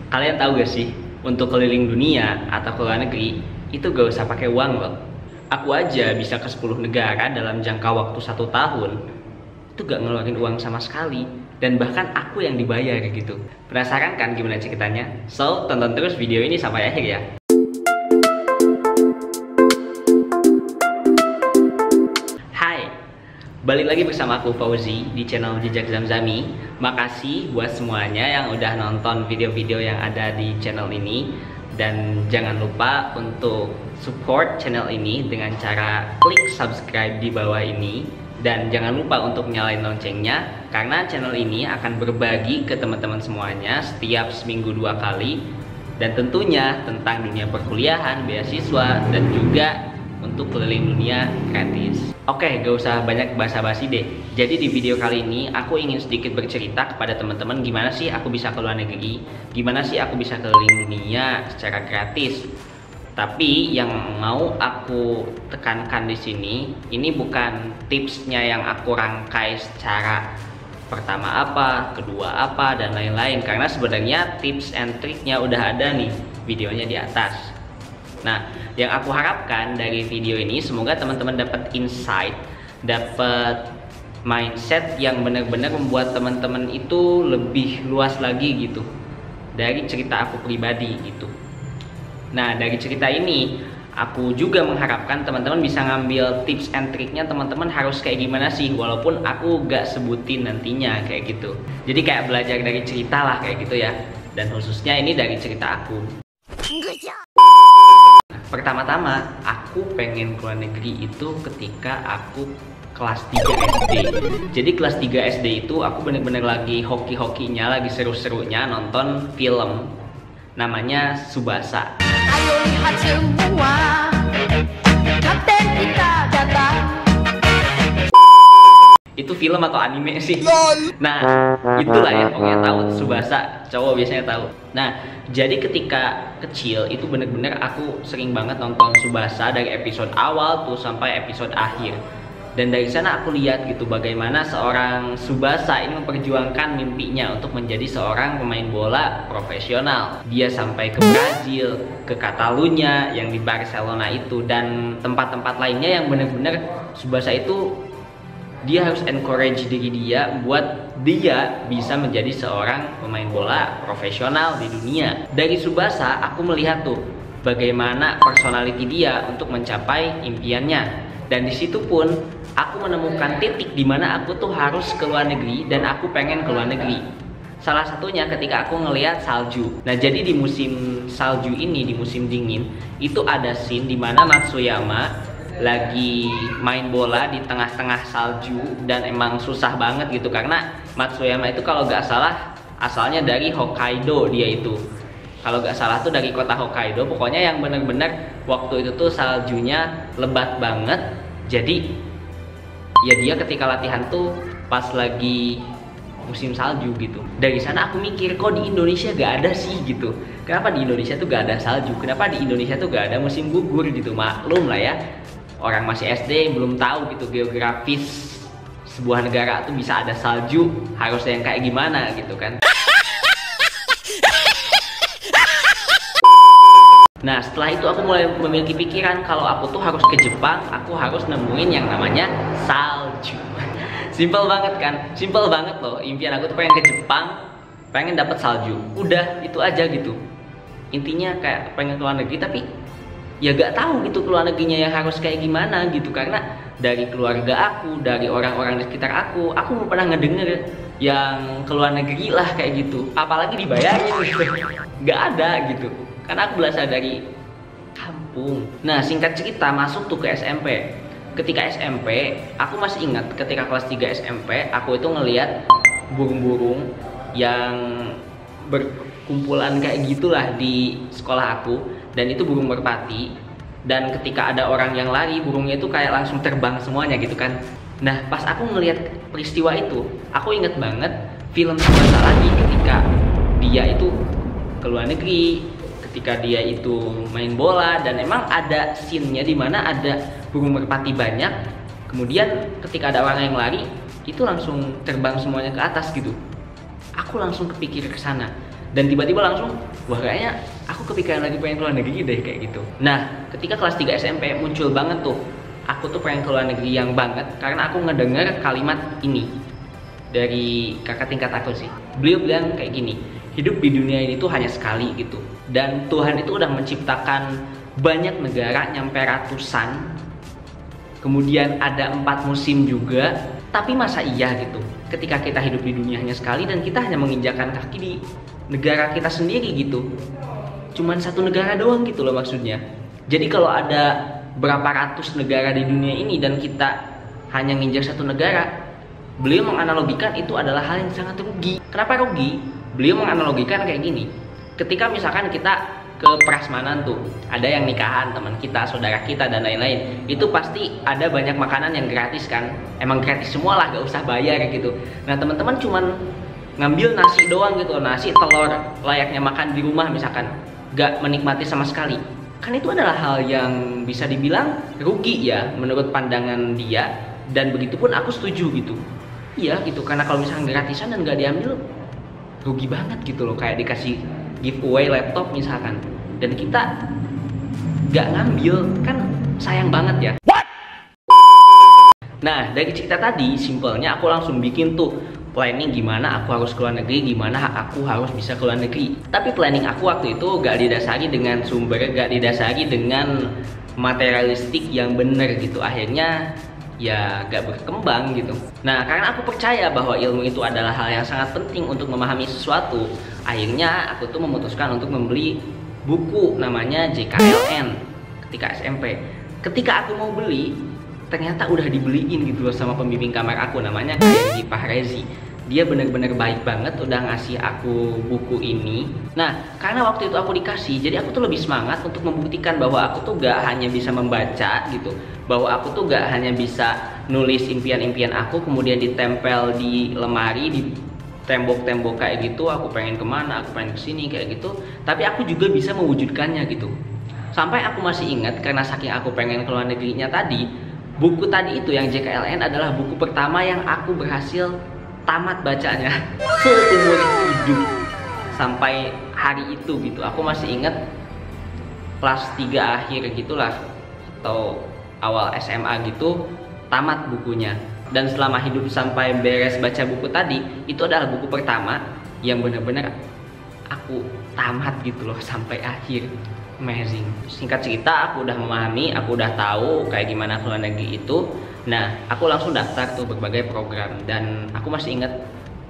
Kalian tahu gak sih, untuk keliling dunia atau ke luar negeri itu gak usah pakai uang loh. Aku aja bisa ke 10 negara dalam jangka waktu 1 tahun. Itu gak ngeluarin uang sama sekali. Dan bahkan aku yang dibayar gitu. Penasaran kan gimana ceritanya? So, tonton terus video ini sampai akhir ya. Hai, balik lagi bersama aku Fauzi di channel Jejak Zamzami. Makasih buat semuanya yang udah nonton video-video yang ada di channel ini. Dan jangan lupa untuk support channel ini dengan cara klik subscribe di bawah ini. Dan jangan lupa untuk nyalain loncengnya, karena channel ini akan berbagi ke teman-teman semuanya setiap seminggu 2 kali. Dan tentunya tentang dunia perkuliahan, beasiswa, dan juga untuk keliling dunia gratis. Oke, gak usah banyak basa-basi deh. Jadi di video kali ini aku ingin sedikit bercerita kepada teman-teman gimana sih aku bisa ke luar negeri, gimana sih aku bisa keliling dunia secara gratis. Tapi yang mau aku tekankan di sini, ini bukan tipsnya yang aku rangkai secara pertama apa, kedua apa, dan lain-lain. Karena sebenarnya tips and triknya udah ada nih videonya di atas. Nah, yang aku harapkan dari video ini semoga teman-teman dapat insight, dapat mindset yang benar-benar membuat teman-teman itu lebih luas lagi gitu dari cerita aku pribadi gitu. Nah, dari cerita ini aku juga mengharapkan teman-teman bisa ngambil tips and triknya teman-teman harus kayak gimana sih, walaupun aku gak sebutin nantinya kayak gitu. Jadi kayak belajar dari cerita lah kayak gitu ya. Dan khususnya ini dari cerita aku. Pertama-tama aku pengen ke luar negeri itu ketika aku kelas 3 SD. Jadi kelas 3 SD itu aku bener-bener lagi hoki-hokinya, lagi seru-serunya nonton film namanya Tsubasa. Ayo lihat semua, kapten kita datang. Itu film atau anime sih? Nah, itulah ya, pokoknya tahu Tsubasa, cowok biasanya tahu. Nah, jadi ketika kecil itu bener-bener aku sering banget nonton Tsubasa dari episode awal tuh sampai episode akhir. Dan dari sana aku lihat gitu bagaimana seorang Tsubasa ini memperjuangkan mimpinya untuk menjadi seorang pemain bola profesional. Dia sampai ke Brazil, ke Catalunya yang di Barcelona itu, dan tempat-tempat lainnya yang benar-benar Tsubasa itu dia harus encourage diri dia buat dia bisa menjadi seorang pemain bola profesional di dunia. Dari Tsubasa aku melihat tuh bagaimana personality dia untuk mencapai impiannya. Dan di situ pun aku menemukan titik di mana aku tuh harus ke luar negeri dan aku pengen ke luar negeri. Salah satunya ketika aku ngelihat salju. Nah, jadi di musim salju ini, di musim dingin, itu ada scene di mana Matsuyama lagi main bola di tengah-tengah salju dan emang susah banget gitu karena Matsuyama itu kalau nggak salah asalnya dari Hokkaido dia itu. Kalau nggak salah tuh dari kota Hokkaido, pokoknya yang bener-bener waktu itu tuh saljunya lebat banget. Jadi ya dia ketika latihan tuh pas lagi musim salju gitu. Dari sana aku mikir kok di Indonesia gak ada sih gitu. Kenapa di Indonesia tuh gak ada salju? Kenapa di Indonesia tuh gak ada musim gugur gitu? Maklum lah ya, orang masih SD belum tahu gitu geografis sebuah negara tuh bisa ada salju, harusnya yang kayak gimana gitu kan. Nah, setelah itu aku mulai memiliki pikiran kalau aku tuh harus ke Jepang, aku harus nemuin yang namanya salju. Simple banget kan? Simple banget loh. Impian aku tuh pengen ke Jepang, pengen dapat salju. Udah, itu aja gitu. Intinya kayak pengen ke luar negeri, tapi ya gak tahu gitu ke luar negerinya yang harus kayak gimana gitu. Karena dari keluarga aku, dari orang-orang di sekitar aku belum pernah ngedenger yang ke luar negeri lah kayak gitu. Apalagi dibayarin gitu. Gak ada gitu. Karena aku berasal dari kampung. Nah, singkat cerita masuk tuh ke SMP. Ketika SMP, aku masih ingat ketika kelas 3 SMP, aku itu ngelihat burung-burung yang berkumpulan kayak gitulah di sekolah aku. Dan itu burung merpati. Dan ketika ada orang yang lari, burungnya itu kayak langsung terbang semuanya gitu kan. Nah, pas aku ngelihat peristiwa itu, aku inget banget film Tsubasa lagi ketika dia itu ke luar negeri, ketika dia itu main bola, dan emang ada scene-nya di mana ada burung merpati banyak. Kemudian ketika ada orang yang lari, itu langsung terbang semuanya ke atas gitu. Aku langsung kepikir ke sana. Dan tiba-tiba langsung, wah kayaknya aku kepikiran lagi pengen keluar negeri deh kayak gitu. Nah, ketika kelas 3 SMP muncul banget tuh, aku tuh pengen keluar negeri yang banget karena aku ngedenger kalimat ini dari kakak tingkat aku sih. Beliau bilang kayak gini, hidup di dunia ini tuh hanya sekali gitu. Dan Tuhan itu udah menciptakan banyak negara, nyampe ratusan. Kemudian ada 4 musim juga. Tapi masa iya gitu, ketika kita hidup di dunia hanya sekali dan kita hanya menginjakan kaki di negara kita sendiri gitu. Cuman satu negara doang gitu loh maksudnya. Jadi kalau ada berapa ratus negara di dunia ini dan kita hanya nginjak satu negara, beliau menganalogikan itu adalah hal yang sangat rugi. Kenapa rugi? Beliau menganalogikan kayak gini. Ketika misalkan kita ke prasmanan tuh, ada yang nikahan teman kita, saudara kita dan lain-lain, itu pasti ada banyak makanan yang gratis kan. Emang gratis semua lah, gak usah bayar gitu. Nah teman-teman cuman ngambil nasi doang gitu, nasi telur layaknya makan di rumah misalkan, gak menikmati sama sekali. Kan itu adalah hal yang bisa dibilang rugi ya menurut pandangan dia. Dan begitupun aku setuju gitu. Iya gitu, karena kalau misalkan gratisan dan gak diambil, rugi banget gitu loh. Kayak dikasih giveaway laptop misalkan dan kita gak ngambil, kan sayang banget ya. What? Nah dari cerita tadi simpelnya aku langsung bikin tuh planning gimana aku harus keluar negeri, gimana aku harus bisa keluar negeri. Tapi planning aku waktu itu gak didasari dengan sumber, gak didasari dengan materialistik yang bener gitu. Akhirnya ya gak berkembang gitu. Nah karena aku percaya bahwa ilmu itu adalah hal yang sangat penting untuk memahami sesuatu, akhirnya aku tuh memutuskan untuk membeli buku namanya JKLN ketika SMP. Ketika aku mau beli, ternyata udah dibeliin gitu loh sama pembimbing kamar aku, namanya Kayak Fahrezi. Dia bener-bener baik banget udah ngasih aku buku ini. Nah karena waktu itu aku dikasih, jadi aku tuh lebih semangat untuk membuktikan bahwa aku tuh gak hanya bisa membaca gitu, bahwa aku tuh gak hanya bisa nulis impian-impian aku kemudian ditempel di lemari, di tembok-tembok kayak gitu, aku pengen kemana, aku pengen kesini kayak gitu, tapi aku juga bisa mewujudkannya gitu. Sampai aku masih ingat karena saking aku pengen keluar negerinya tadi, buku tadi itu yang JKLN adalah buku pertama yang aku berhasil tamat bacanya seumur hidup sampai hari itu gitu. Aku masih ingat kelas 3 akhir gitulah atau awal SMA gitu tamat bukunya. Dan selama hidup sampai beres baca buku tadi, itu adalah buku pertama yang benar-benar aku tamat gitu loh sampai akhir. Amazing. Singkat cerita, aku udah memahami, aku udah tahu kayak gimana keluar negeri itu. Nah, aku langsung daftar tuh berbagai program. Dan aku masih ingat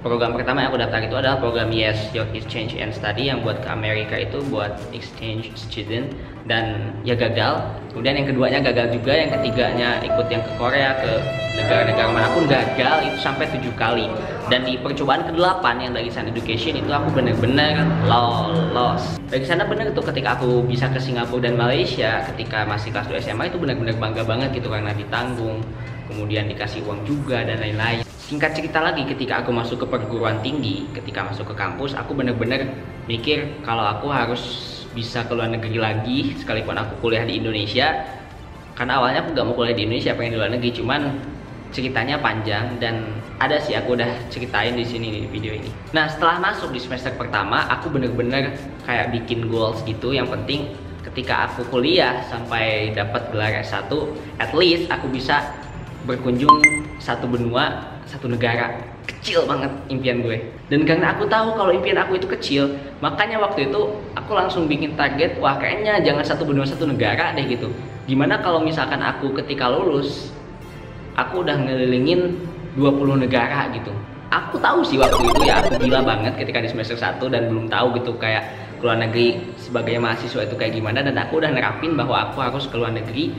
program pertama yang aku daftar itu adalah program Yes Your Exchange and Study yang buat ke Amerika itu buat exchange student, dan ya gagal. Kemudian yang keduanya gagal juga, yang ketiganya ikut yang ke Korea, ke negara-negara manapun gagal itu sampai 7 kali. Dan di percobaan ke-8 yang dari Sun Education itu aku bener-bener lolos. Dari sana bener tuh ketika aku bisa ke Singapura dan Malaysia ketika masih kelas 2 SMA itu bener-bener bangga banget gitu karena ditanggung, kemudian dikasih uang juga dan lain-lain. Singkat cerita lagi, ketika aku masuk ke perguruan tinggi, ketika masuk ke kampus, aku bener-bener mikir kalau aku harus bisa ke luar negeri lagi sekalipun aku kuliah di Indonesia. Karena awalnya aku gak mau kuliah di Indonesia, pengen di luar negeri, cuman ceritanya panjang dan ada sih aku udah ceritain di sini di video ini. Nah setelah masuk di semester pertama, aku bener-bener kayak bikin goals gitu. Yang penting ketika aku kuliah sampai dapat gelar S1, at least aku bisa berkunjung satu benua, satu negara. Kecil banget impian gue. Dan karena aku tahu kalau impian aku itu kecil, makanya waktu itu aku langsung bikin target, wah kayaknya jangan satu benua satu negara deh gitu. Gimana kalau misalkan aku ketika lulus, aku udah ngelilingin 20 negara gitu. Aku tahu sih waktu itu ya aku gila banget ketika di semester 1 dan belum tahu gitu kayak keluar negeri sebagai mahasiswa itu kayak gimana. Dan aku udah nerapin bahwa aku harus keluar negeri,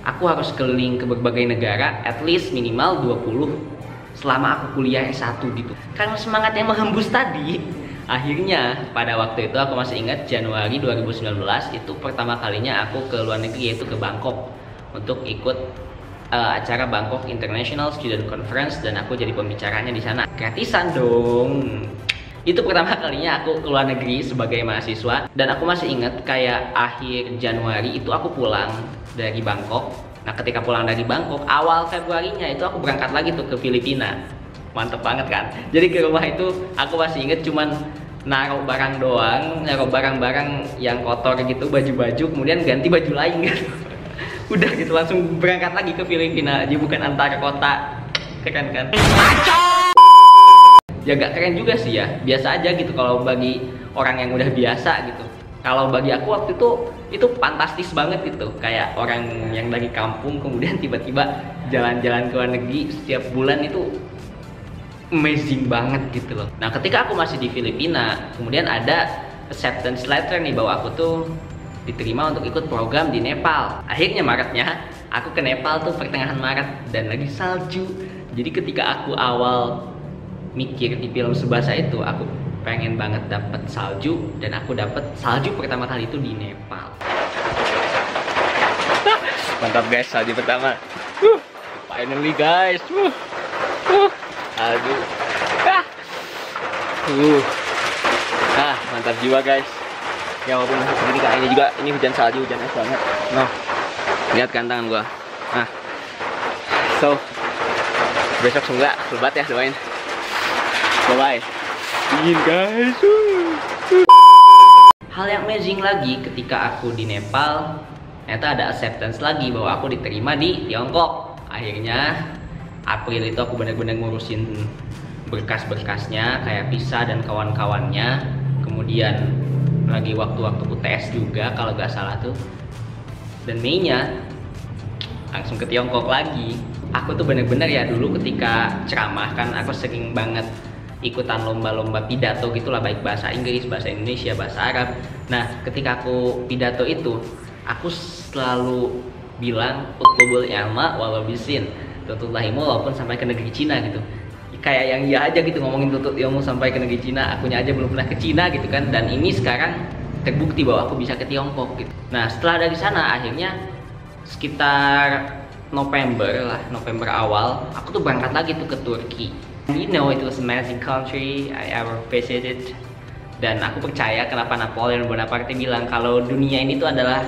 aku harus keliling ke berbagai negara at least minimal 20 selama aku kuliah S1 gitu. Karena semangat yang menghembus tadi, akhirnya pada waktu itu aku masih ingat Januari 2019 itu pertama kalinya aku ke luar negeri, yaitu ke Bangkok untuk ikut acara Bangkok International Student Conference, dan aku jadi pembicaranya di sana. Gratisan dong. Itu pertama kalinya aku ke luar negeri sebagai mahasiswa, dan aku masih ingat kayak akhir Januari itu aku pulang dari Bangkok. Nah ketika pulang dari Bangkok, awal Februarinya itu aku berangkat lagi tuh ke Filipina. Mantep banget kan. Jadi ke rumah itu aku masih inget cuman naruh barang doang, naruh barang-barang yang kotor gitu, baju-baju, kemudian ganti baju lain gitu. Udah gitu langsung berangkat lagi ke Filipina aja, bukan antar kota. Keren kan? Ya gak keren juga sih ya, biasa aja gitu kalau bagi orang yang udah biasa gitu. Kalau bagi aku waktu itu fantastis banget gitu, kayak orang yang dari kampung kemudian tiba-tiba jalan-jalan ke luar negeri setiap bulan itu amazing banget gitu loh. Nah ketika aku masih di Filipina, kemudian ada acceptance letter nih bahwa aku tuh diterima untuk ikut program di Nepal. Akhirnya Maretnya aku ke Nepal tuh pertengahan Maret dan lagi salju. Jadi ketika aku awal mikir di film Tsubasa itu, aku pengen banget dapet salju, dan aku dapet salju pertama kali itu di Nepal. Mantap guys, salju pertama. Finally guys. Aduh. Mantap jiwa guys. Ya walaupun masih segini kayaknya juga ini hujan salju, hujan es banget. Noh. Lihat kan tangan gua. Nah. So, besok semoga lebat ya, doain. Bye bye. Dingin guys. Hal yang amazing lagi ketika aku di Nepal, ternyata ada acceptance lagi bahwa aku diterima di Tiongkok. Akhirnya April itu aku benar-benar ngurusin berkas-berkasnya kayak visa dan kawan-kawannya. Kemudian lagi waktu-waktu UTS juga kalau nggak salah tuh. Dan Mei-nya langsung ke Tiongkok lagi. Aku tuh bener-bener ya dulu ketika ceramah kan aku sering banget ikutan lomba-lomba pidato gitulah, baik bahasa Inggris, bahasa Indonesia, bahasa Arab. Nah ketika aku pidato itu aku selalu bilang utlubul ilma walau bisin, tuntut ilmu walaupun sampai ke negeri Cina gitu. Kayak yang iya aja gitu ngomongin tuntut ilmu sampai ke negeri Cina, akunya aja belum pernah ke Cina gitu kan. Dan ini sekarang terbukti bahwa aku bisa ke Tiongkok gitu. Nah setelah dari sana akhirnya sekitar November awal aku tuh berangkat lagi tuh ke Turki. You know it was amazing country I ever visited. Dan aku percaya kenapa Napoleon Bonaparte bilang kalau dunia ini tuh adalah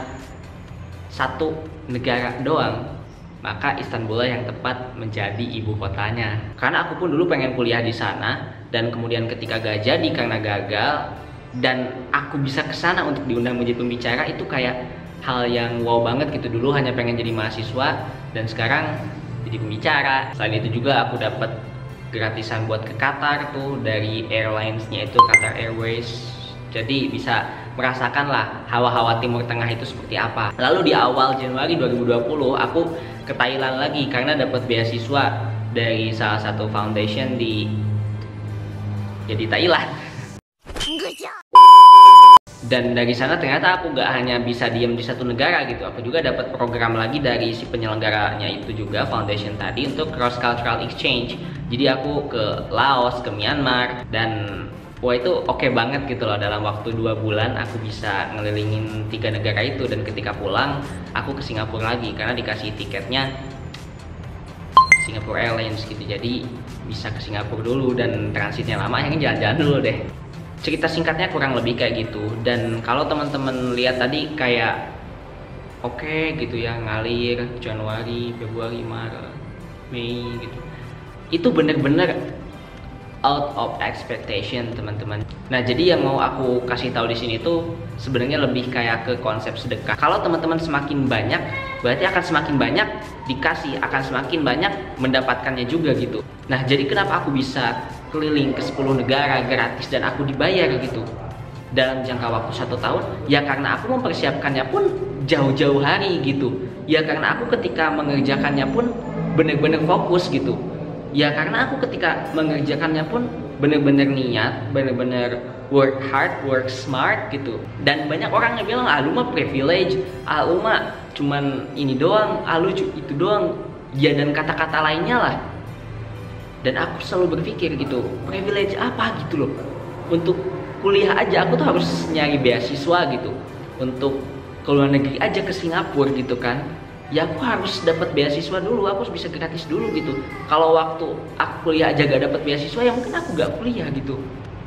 satu negara doang, maka Istanbul yang tepat menjadi ibu kotanya. Karena aku pun dulu pengen kuliah di sana, dan kemudian ketika gak jadi karena gagal, dan aku bisa ke sana untuk diundang menjadi pembicara, itu kayak hal yang wow banget gitu. Dulu hanya pengen jadi mahasiswa, dan sekarang jadi pembicara. Selain itu juga aku dapat gratisan buat ke Qatar tuh dari airlines-nya itu Qatar Airways. Jadi bisa merasakan lah hawa-hawa Timur Tengah itu seperti apa. Lalu di awal Januari 2020 aku ke Thailand lagi karena dapat beasiswa dari salah satu foundation di Thailand. Dan dari sana ternyata aku gak hanya bisa diem di satu negara gitu, aku juga dapat program lagi dari si penyelenggaranya itu juga, foundation tadi, untuk cross cultural exchange. Jadi aku ke Laos, ke Myanmar, dan wah itu oke banget gitu loh. Dalam waktu 2 bulan aku bisa ngelilingin 3 negara itu, dan ketika pulang aku ke Singapura lagi karena dikasih tiketnya Singapore Airlines gitu. Jadi bisa ke Singapura dulu dan transitnya lama, akhirnya jalan-jalan dulu deh. Cerita singkatnya kurang lebih kayak gitu. Dan kalau teman-teman lihat tadi kayak oke gitu ya, ngalir Januari, Februari, Maret, Mei gitu, itu bener-bener out of expectation teman-teman. Nah jadi yang mau aku kasih tahu di sini tuh sebenarnya lebih kayak ke konsep sedekah. Kalau teman-teman semakin banyak, berarti akan semakin banyak dikasih, akan semakin banyak mendapatkannya juga gitu. Nah jadi kenapa aku bisa keliling ke 10 negara gratis dan aku dibayar gitu dalam jangka waktu 1 tahun? Ya karena aku mempersiapkannya pun jauh-jauh hari gitu. Ya karena aku ketika mengerjakannya pun bener-bener fokus gitu. Ya karena aku ketika mengerjakannya pun bener-bener niat, bener-bener work hard, work smart gitu. Dan banyak orang yang bilang, ah lu mah privilege, ah lu mah cuman ini doang, ah lu itu doang, ya dan kata-kata lainnya lah. Dan aku selalu berpikir gitu, privilege apa gitu loh. Untuk kuliah aja aku tuh harus nyari beasiswa gitu. Untuk ke luar negeri aja, ke Singapura gitu kan, ya aku harus dapat beasiswa dulu, aku harus bisa gratis dulu gitu. Kalau waktu aku kuliah aja gak dapat beasiswa, ya mungkin aku gak kuliah gitu.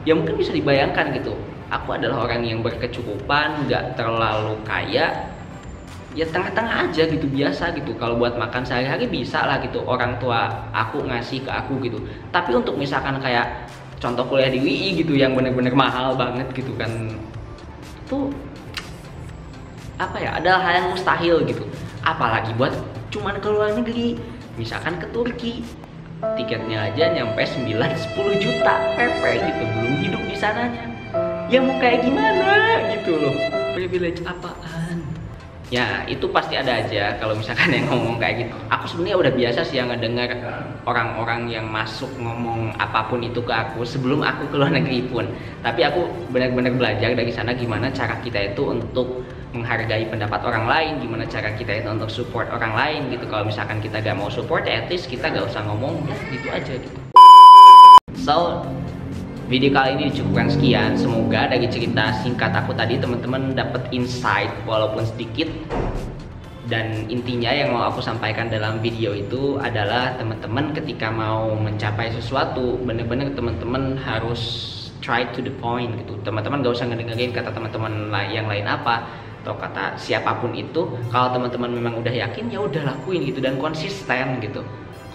Ya mungkin bisa dibayangkan gitu, aku adalah orang yang berkecukupan, gak terlalu kaya, ya tengah-tengah aja gitu, biasa gitu. Kalau buat makan sehari-hari bisa lah gitu, orang tua aku ngasih ke aku gitu. Tapi untuk misalkan kayak contoh kuliah di UI gitu yang bener-bener mahal banget gitu kan, itu apa ya, adalah hal yang mustahil gitu. Apalagi buat cuman ke luar negeri, misalkan ke Turki, tiketnya aja nyampe 9-10 juta PP gitu, belum hidup di sananya. Ya mau kayak gimana gitu loh, privilege apaan? Ya itu pasti ada aja kalau misalkan yang ngomong kayak gitu. Aku sebenarnya udah biasa sih yang ngedengar orang-orang yang masuk ngomong apapun itu ke aku sebelum aku ke luar negeri pun. Tapi aku benar-benar belajar dari sana gimana cara kita itu untuk menghargai pendapat orang lain, gimana cara kita itu untuk support orang lain gitu. Kalau misalkan kita gak mau support, ya at least kita gak usah ngomong, ya gitu aja gitu. So, video kali ini dicukupkan sekian. Semoga dari cerita singkat aku tadi teman-teman dapat insight walaupun sedikit. Dan intinya yang mau aku sampaikan dalam video itu adalah teman-teman ketika mau mencapai sesuatu, bener-bener teman-teman harus try to the point gitu. Teman-teman gak usah ngedengerin kata teman-teman yang lain apa atau kata siapapun itu. Kalau teman-teman memang udah yakin, ya udah lakuin gitu, dan konsisten gitu.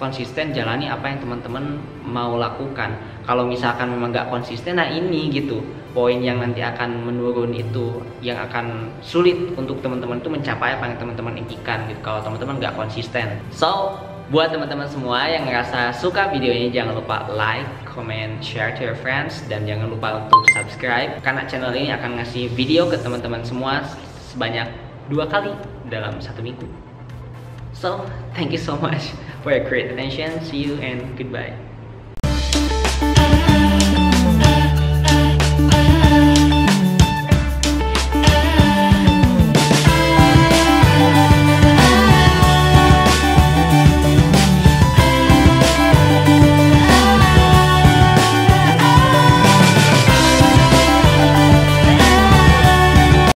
Konsisten jalani apa yang teman-teman mau lakukan. Kalau misalkan memang gak konsisten, nah ini gitu poin yang nanti akan menurun, itu yang akan sulit untuk teman-teman itu mencapai apa yang teman-teman impikan gitu kalau teman-teman gak konsisten. So buat teman-teman semua yang ngerasa suka video ini, jangan lupa like, comment, share to your friends, dan jangan lupa untuk subscribe karena channel ini akan ngasih video ke teman-teman semua sebanyak 2 kali dalam 1 minggu. So, thank you so much for your great attention. See you and goodbye.